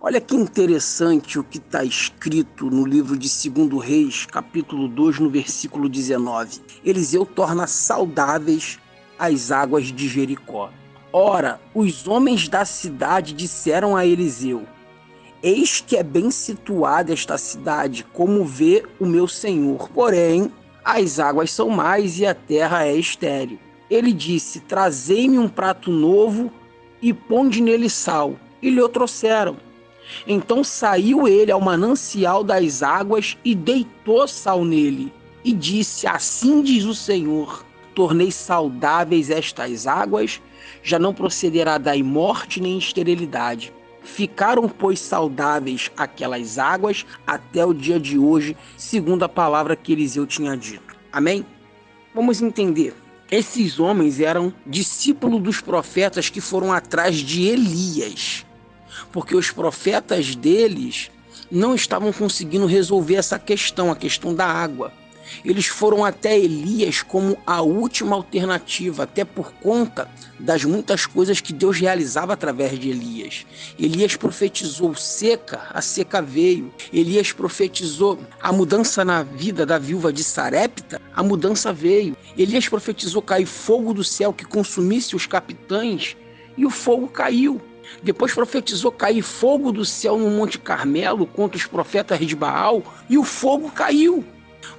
Olha que interessante o que está escrito no livro de 2 Reis, capítulo 2, no versículo 19. Eliseu torna saudáveis as águas de Jericó. Ora, os homens da cidade disseram a Eliseu: Eis que é bem situada esta cidade, como vê o meu senhor. Porém, as águas são mais e a terra é estéril. Ele disse: Trazei-me um prato novo e ponde nele sal. E lhe o trouxeram. Então saiu ele ao manancial das águas e deitou sal nele. E disse: Assim diz o Senhor: Tornei saudáveis estas águas, já não procederá daí morte nem esterilidade. Ficaram, pois, saudáveis aquelas águas até o dia de hoje, segundo a palavra que Eliseu tinha dito. Amém? Vamos entender. Esses homens eram discípulos dos profetas que foram atrás de Elias, porque os profetas deles não estavam conseguindo resolver essa questão, a questão da água. Eles foram até Elias como a última alternativa, até por conta das muitas coisas que Deus realizava através de Elias. Elias profetizou seca, a seca veio. Elias profetizou a mudança na vida da viúva de Sarepta, a mudança veio. Elias profetizou cair fogo do céu que consumisse os capitães, e o fogo caiu. Depois profetizou cair fogo do céu no Monte Carmelo contra os profetas de Baal, e o fogo caiu.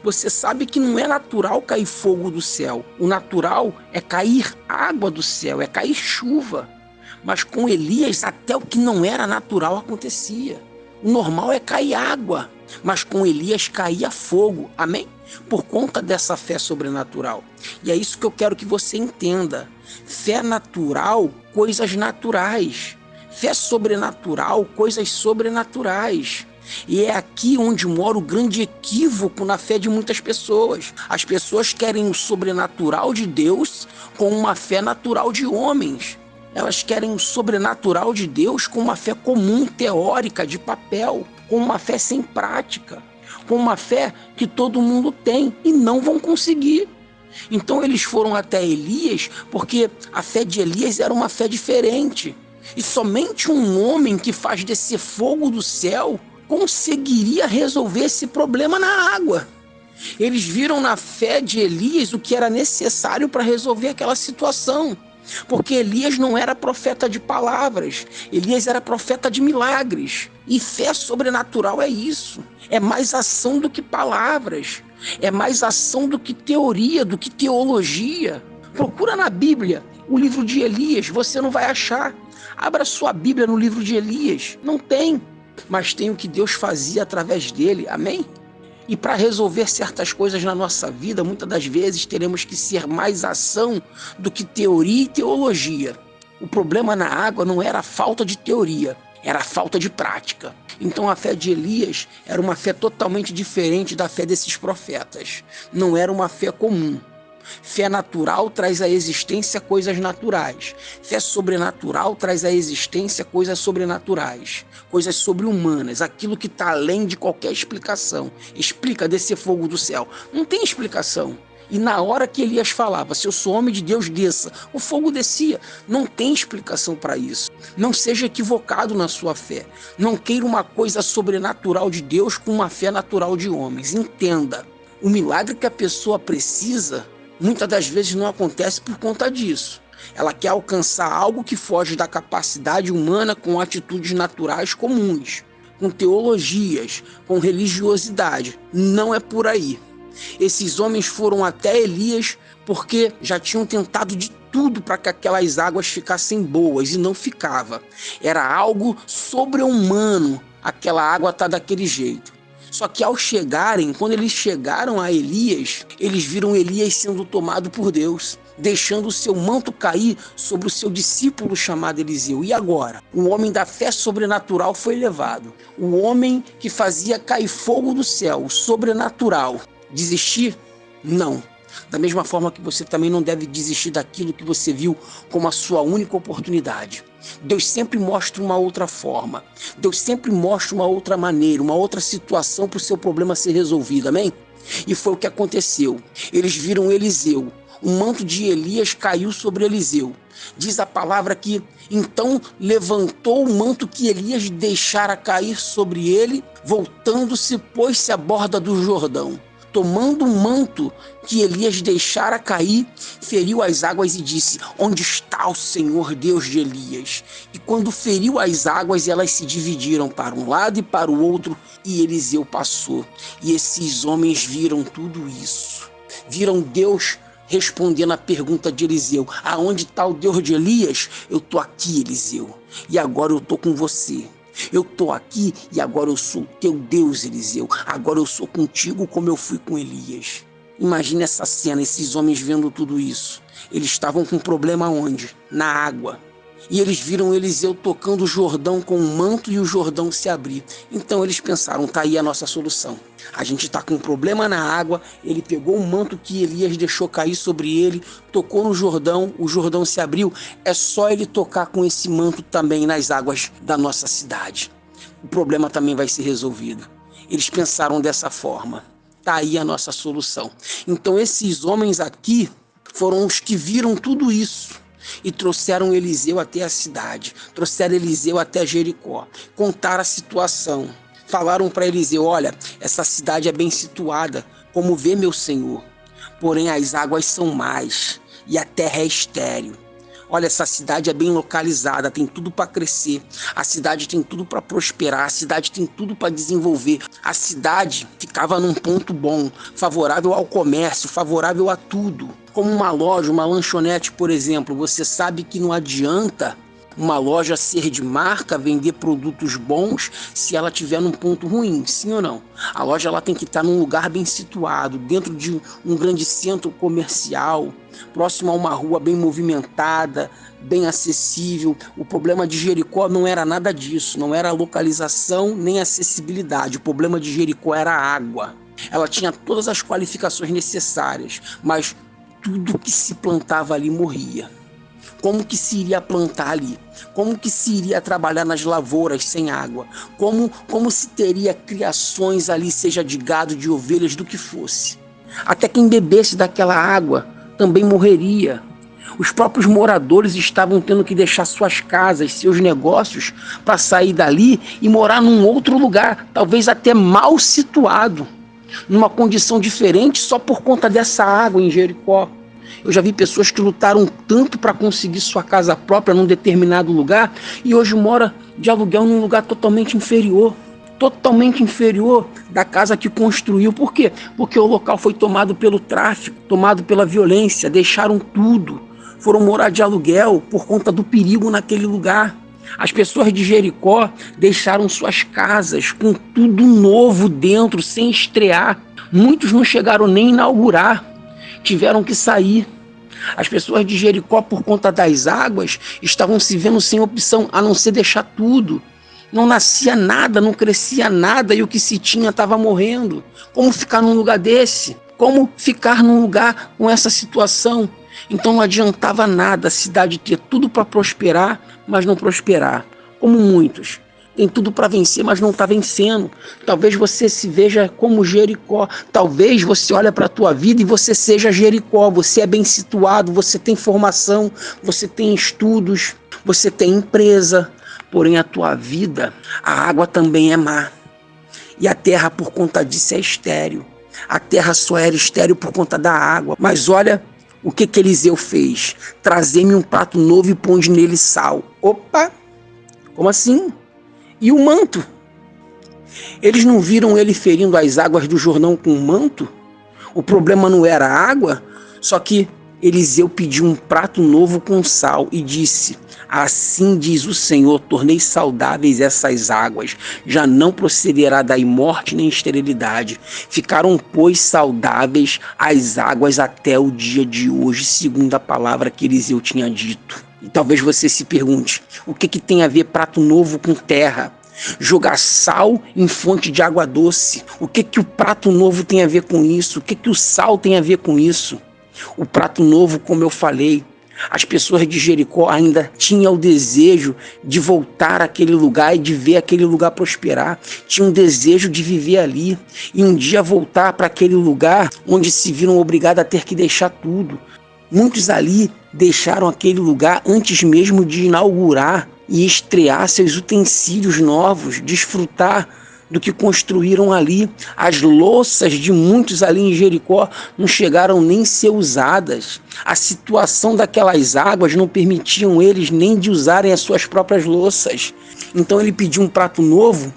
Você sabe que não é natural cair fogo do céu. O natural é cair água do céu, é cair chuva. Mas com Elias, até o que não era natural acontecia. O normal é cair água, mas com Elias caía fogo. Amém? Por conta dessa fé sobrenatural. E é isso que eu quero que você entenda. Fé natural, coisas naturais. Fé sobrenatural, coisas sobrenaturais. E é aqui onde mora o grande equívoco na fé de muitas pessoas. As pessoas querem o sobrenatural de Deus com uma fé natural de homens. Elas querem o sobrenatural de Deus com uma fé comum, teórica, de papel, com uma fé sem prática, com uma fé que todo mundo tem e não vão conseguir. Então eles foram até Elias porque a fé de Elias era uma fé diferente. E somente um homem que faz descer fogo do céu conseguiria resolver esse problema na água. Eles viram na fé de Elias o que era necessário para resolver aquela situação. Porque Elias não era profeta de palavras, Elias era profeta de milagres. E fé sobrenatural é isso. É mais ação do que palavras. É mais ação do que teoria, do que teologia. Procura na Bíblia o livro de Elias, você não vai achar. Abra sua Bíblia no livro de Elias. Não tem. Mas tem o que Deus fazia através dele, amém? E para resolver certas coisas na nossa vida, muitas das vezes teremos que ser mais ação do que teoria e teologia. O problema na água não era a falta de teoria, era a falta de prática. Então a fé de Elias era uma fé totalmente diferente da fé desses profetas. Não era uma fé comum. Fé natural traz à existência coisas naturais. Fé sobrenatural traz à existência coisas sobrenaturais, coisas sobre-humanas, aquilo que está além de qualquer explicação. Explica descer fogo do céu. Não tem explicação. E na hora que Elias falava, se eu sou homem de Deus, desça, o fogo descia. Não tem explicação para isso. Não seja equivocado na sua fé. Não queira uma coisa sobrenatural de Deus com uma fé natural de homens. Entenda, o milagre que a pessoa precisa muitas das vezes não acontece por conta disso. Ela quer alcançar algo que foge da capacidade humana com atitudes naturais comuns, com teologias, com religiosidade. Não é por aí. Esses homens foram até Elias porque já tinham tentado de tudo para que aquelas águas ficassem boas e não ficava. Era algo sobre-humano aquela água estar daquele jeito. Só que ao chegarem, quando eles chegaram a Elias, eles viram Elias sendo tomado por Deus, deixando o seu manto cair sobre o seu discípulo chamado Eliseu. E agora? O homem da fé sobrenatural foi levado. O homem que fazia cair fogo do céu, o sobrenatural. Desistir? Não. Da mesma forma que você também não deve desistir daquilo que você viu como a sua única oportunidade. Deus sempre mostra uma outra forma. Deus sempre mostra uma outra maneira, uma outra situação para o seu problema ser resolvido, amém? E foi o que aconteceu. Eles viram Eliseu, o manto de Elias caiu sobre Eliseu. Diz a palavra que então levantou o manto que Elias deixara cair sobre ele, voltando-se, pôs-se à borda do Jordão. Tomando o manto que Elias deixara cair, feriu as águas e disse: onde está o Senhor Deus de Elias? E quando feriu as águas, elas se dividiram para um lado e para o outro, e Eliseu passou. E esses homens viram tudo isso. Viram Deus respondendo a pergunta de Eliseu: aonde está o Deus de Elias? Eu estou aqui, Eliseu, e agora eu estou com você. Eu estou aqui e agora eu sou teu Deus, Eliseu. Agora eu sou contigo como eu fui com Elias. Imagina essa cena, esses homens vendo tudo isso. Eles estavam com um problema onde? Na água. E eles viram Eliseu tocando o Jordão com o manto e o Jordão se abrir. Então eles pensaram: tá aí a nossa solução. A gente está com um problema na água, ele pegou o manto que Elias deixou cair sobre ele, tocou no Jordão, o Jordão se abriu, é só ele tocar com esse manto também nas águas da nossa cidade. O problema também vai ser resolvido. Eles pensaram dessa forma. Tá aí a nossa solução. Então esses homens aqui foram os que viram tudo isso e trouxeram Eliseu até a cidade, trouxeram Eliseu até Jericó, contaram a situação, falaram para Eliseu: olha, essa cidade é bem situada, como vê meu senhor, porém as águas são mais e a terra é estéril. Olha, essa cidade é bem localizada, tem tudo para crescer, a cidade tem tudo para prosperar, a cidade tem tudo para desenvolver. A cidade ficava num ponto bom, favorável ao comércio, favorável a tudo. Como uma loja, uma lanchonete, por exemplo, você sabe que não adianta uma loja ser de marca, vender produtos bons, se ela estiver num ponto ruim, sim ou não? A loja ela tem que estar num lugar bem situado, dentro de um grande centro comercial, próximo a uma rua bem movimentada, bem acessível. O problema de Jericó não era nada disso, não era a localização nem a acessibilidade. O problema de Jericó era a água. Ela tinha todas as qualificações necessárias, mas tudo que se plantava ali morria. Como que se iria plantar ali? Como que se iria trabalhar nas lavouras sem água? Como se teria criações ali, seja de gado, de ovelhas, do que fosse? Até quem bebesse daquela água também morreria. Os próprios moradores estavam tendo que deixar suas casas, seus negócios, para sair dali e morar num outro lugar, talvez até mal situado, numa condição diferente só por conta dessa água em Jericó. Eu já vi pessoas que lutaram tanto para conseguir sua casa própria num determinado lugar e hoje mora de aluguel num lugar totalmente inferior da casa que construiu. Por quê? Porque o local foi tomado pelo tráfico, tomado pela violência, deixaram tudo, foram morar de aluguel por conta do perigo naquele lugar. As pessoas de Jericó deixaram suas casas com tudo novo dentro, sem estrear. Muitos não chegaram nem a inaugurar, tiveram que sair. As pessoas de Jericó, por conta das águas, estavam se vendo sem opção a não ser deixar tudo. Não nascia nada, não crescia nada e o que se tinha estava morrendo. Como ficar num lugar desse? Como ficar num lugar com essa situação? Então não adiantava nada a cidade ter tudo para prosperar, mas não prosperar. Como muitos. Tem tudo para vencer, mas não está vencendo. Talvez você se veja como Jericó. Talvez você olhe para a tua vida e você seja Jericó. Você é bem situado, você tem formação, você tem estudos, você tem empresa. Porém, a tua vida, a água também é má. E a terra, por conta disso, é estéril. A terra só era estéril por conta da água. Mas olha o que Eliseu fez. Trazer-me um prato novo e ponde nele sal. Opa! Como assim? E o manto? Eles não viram ele ferindo as águas do Jordão com o manto? O problema não era a água, só que Eliseu pediu um prato novo com sal e disse: assim diz o Senhor, tornei saudáveis essas águas, já não procederá daí morte nem esterilidade. Ficaram, pois, saudáveis as águas até o dia de hoje, segundo a palavra que Eliseu tinha dito. E talvez você se pergunte: o que tem a ver prato novo com terra? Jogar sal em fonte de água doce. O que o prato novo tem a ver com isso? O que o sal tem a ver com isso? O prato novo, como eu falei, as pessoas de Jericó ainda tinham o desejo de voltar àquele lugar e de ver aquele lugar prosperar. Tinham um desejo de viver ali e um dia voltar para aquele lugar onde se viram obrigados a ter que deixar tudo. Muitos ali deixaram aquele lugar antes mesmo de inaugurar e estrear seus utensílios novos, desfrutar do que construíram ali. As louças de muitos ali em Jericó não chegaram nem a ser usadas. A situação daquelas águas não permitiam eles nem de usarem as suas próprias louças. Então ele pediu um prato novo,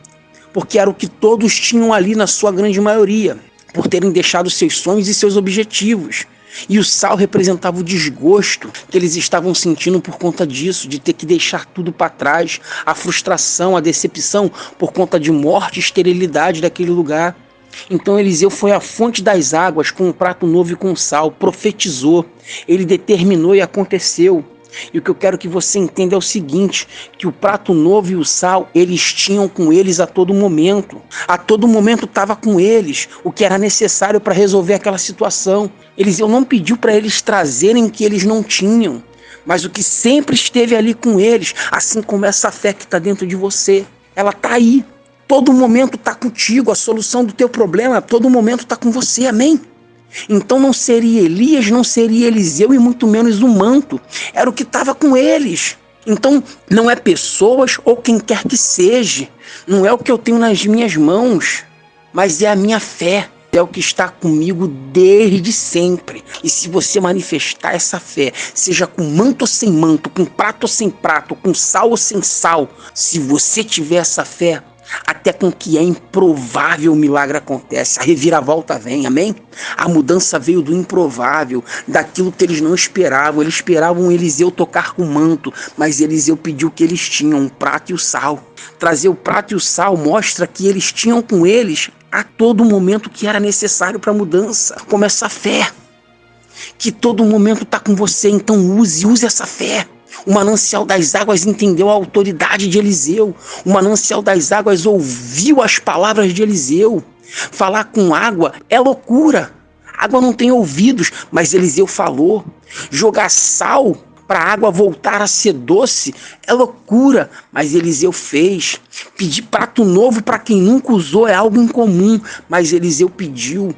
porque era o que todos tinham ali na sua grande maioria, por terem deixado seus sonhos e seus objetivos. E o sal representava o desgosto que eles estavam sentindo por conta disso, de ter que deixar tudo para trás, a frustração, a decepção por conta de morte e esterilidade daquele lugar. Então Eliseu foi à fonte das águas com um prato novo e com sal, profetizou, ele determinou e aconteceu. E o que eu quero que você entenda é o seguinte, que o prato novo e o sal, eles tinham com eles a todo momento. A todo momento estava com eles o que era necessário para resolver aquela situação. Eliseu não pediu para eles trazerem o que eles não tinham, mas o que sempre esteve ali com eles, assim como essa fé que está dentro de você. Ela está aí, todo momento está contigo, a solução do teu problema, a todo momento está com você, amém? Então não seria Elias, não seria Eliseu e muito menos o manto. Era o que estava com eles. Então não é pessoas ou quem quer que seja. Não é o que eu tenho nas minhas mãos, mas é a minha fé. É o que está comigo desde sempre. E se você manifestar essa fé, seja com manto ou sem manto, com prato ou sem prato, com sal ou sem sal, se você tiver essa fé, até com que é improvável o milagre acontece, a reviravolta vem, amém? A mudança veio do improvável, daquilo que eles não esperavam. Eles esperavam Eliseu tocar com o manto, mas Eliseu pediu o que eles tinham, um prato e o sal. Trazer o prato e o sal mostra que eles tinham com eles a todo momento que era necessário para a mudança, como essa fé, que todo momento está com você. Então use essa fé. O manancial das águas entendeu a autoridade de Eliseu. O manancial das águas ouviu as palavras de Eliseu. Falar com água é loucura. Água não tem ouvidos, mas Eliseu falou. Jogar sal para a água voltar a ser doce é loucura, mas Eliseu fez. Pedir prato novo para quem nunca usou é algo incomum, mas Eliseu pediu.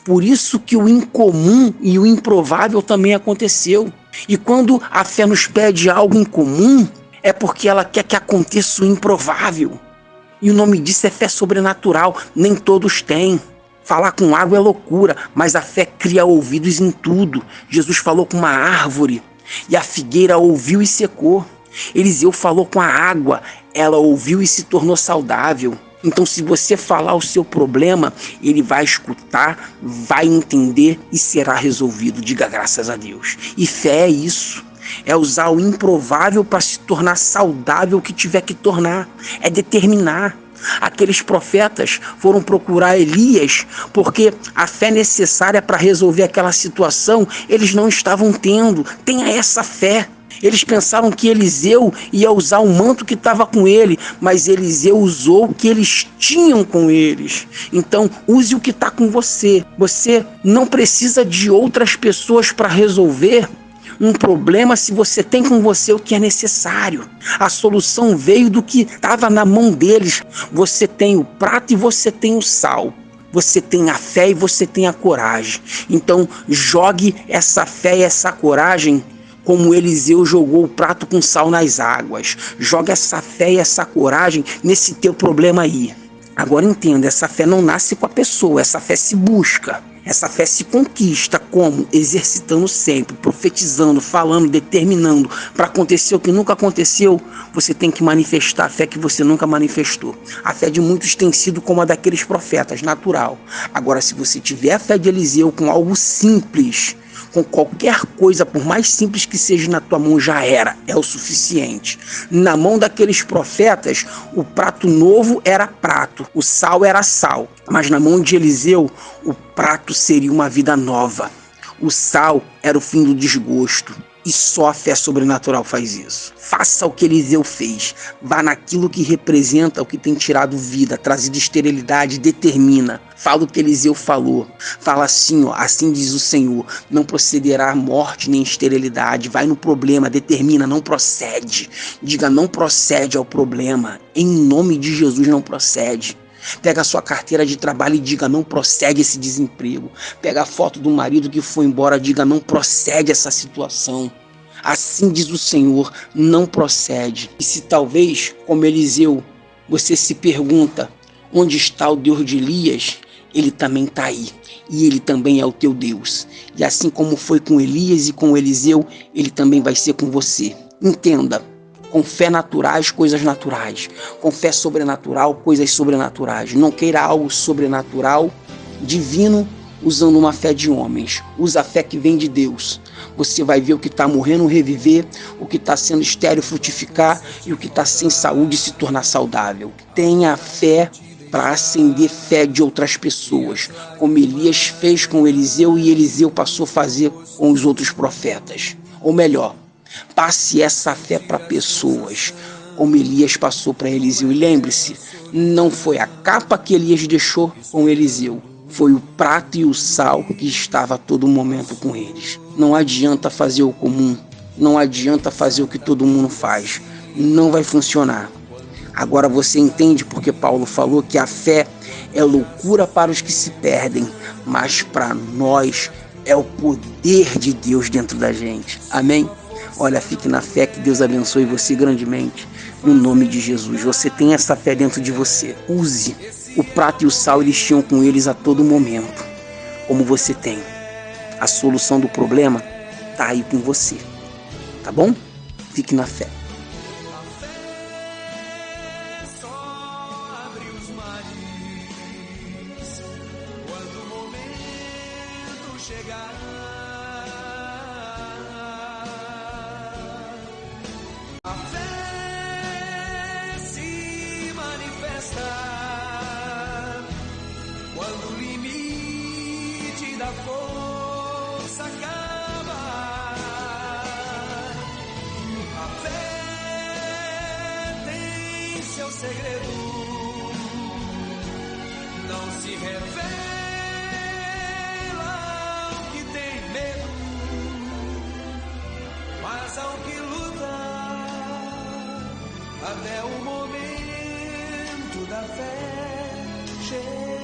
Por isso que o incomum e o improvável também aconteceu. E quando a fé nos pede algo incomum, é porque ela quer que aconteça o improvável. E o nome disso é fé sobrenatural, nem todos têm. Falar com água é loucura, mas a fé cria ouvidos em tudo. Jesus falou com uma árvore, e a figueira ouviu e secou. Eliseu falou com a água, ela ouviu e se tornou saudável. Então, se você falar o seu problema, ele vai escutar, vai entender e será resolvido. Diga graças a Deus. E fé é isso. É usar o improvável para se tornar saudável o que tiver que tornar. É determinar. Aqueles profetas foram procurar Elias porque a fé necessária para resolver aquela situação eles não estavam tendo. Tenha essa fé. Eles pensaram que Eliseu ia usar o manto que estava com ele, mas Eliseu usou o que eles tinham com eles. Então, use o que está com você. Você não precisa de outras pessoas para resolver um problema se você tem com você o que é necessário. A solução veio do que estava na mão deles. Você tem o prato e você tem o sal. Você tem a fé e você tem a coragem. Então, jogue essa fé e essa coragem como Eliseu jogou o prato com sal nas águas. Joga essa fé e essa coragem nesse teu problema aí. Agora entenda, essa fé não nasce com a pessoa, essa fé se busca. Essa fé se conquista como? Exercitando sempre, profetizando, falando, determinando. Para acontecer o que nunca aconteceu, você tem que manifestar a fé que você nunca manifestou. A fé de muitos tem sido como a daqueles profetas, natural. Agora, se você tiver a fé de Eliseu com algo simples, com qualquer coisa, por mais simples que seja na tua mão, já era, é o suficiente. Na mão daqueles profetas, o prato novo era prato, o sal era sal. Mas na mão de Eliseu, o prato seria uma vida nova. O sal era o fim do desgosto. E só a fé sobrenatural faz isso. Faça o que Eliseu fez. Vá naquilo que representa o que tem tirado vida, trazido esterilidade, determina. Fala o que Eliseu falou. Fala assim, ó, assim diz o Senhor, não procederá morte nem esterilidade. Vai no problema, determina, não procede. Diga, não procede ao problema. Em nome de Jesus, não procede. Pega a sua carteira de trabalho e diga: não procede esse desemprego. Pega a foto do marido que foi embora, diga: não procede essa situação. Assim diz o Senhor, não procede. E se talvez, como Eliseu, você se pergunta: onde está o Deus de Elias? Ele também está aí. E ele também é o teu Deus. E assim como foi com Elias e com Eliseu, ele também vai ser com você. Entenda. Com fé naturais, coisas naturais. Com fé sobrenatural, coisas sobrenaturais. Não queira algo sobrenatural, divino, usando uma fé de homens. Usa a fé que vem de Deus. Você vai ver o que está morrendo reviver, o que está sendo estéril frutificar e o que está sem saúde se tornar saudável. Tenha fé para acender fé de outras pessoas, como Elias fez com Eliseu e Eliseu passou a fazer com os outros profetas. Ou melhor, passe essa fé para pessoas, como Elias passou para Eliseu. E lembre-se, não foi a capa que Elias deixou com Eliseu, foi o prato e o sal que estava a todo momento com eles. Não adianta fazer o comum, não adianta fazer o que todo mundo faz, não vai funcionar. Agora você entende porque Paulo falou que a fé é loucura para os que se perdem, mas para nós é o poder de Deus dentro da gente. Amém? Olha, fique na fé, que Deus abençoe você grandemente, no nome de Jesus. Você tem essa fé dentro de você. Use. O prato e o sal eles tinham com eles a todo momento, como você tem. A solução do problema está aí com você. Tá bom? Fique na fé. A fé se manifesta quando o limite da força acaba. A fé tem seu segredo, não se revela ao que tem medo, mas ao que luta até o momento da fé chegar.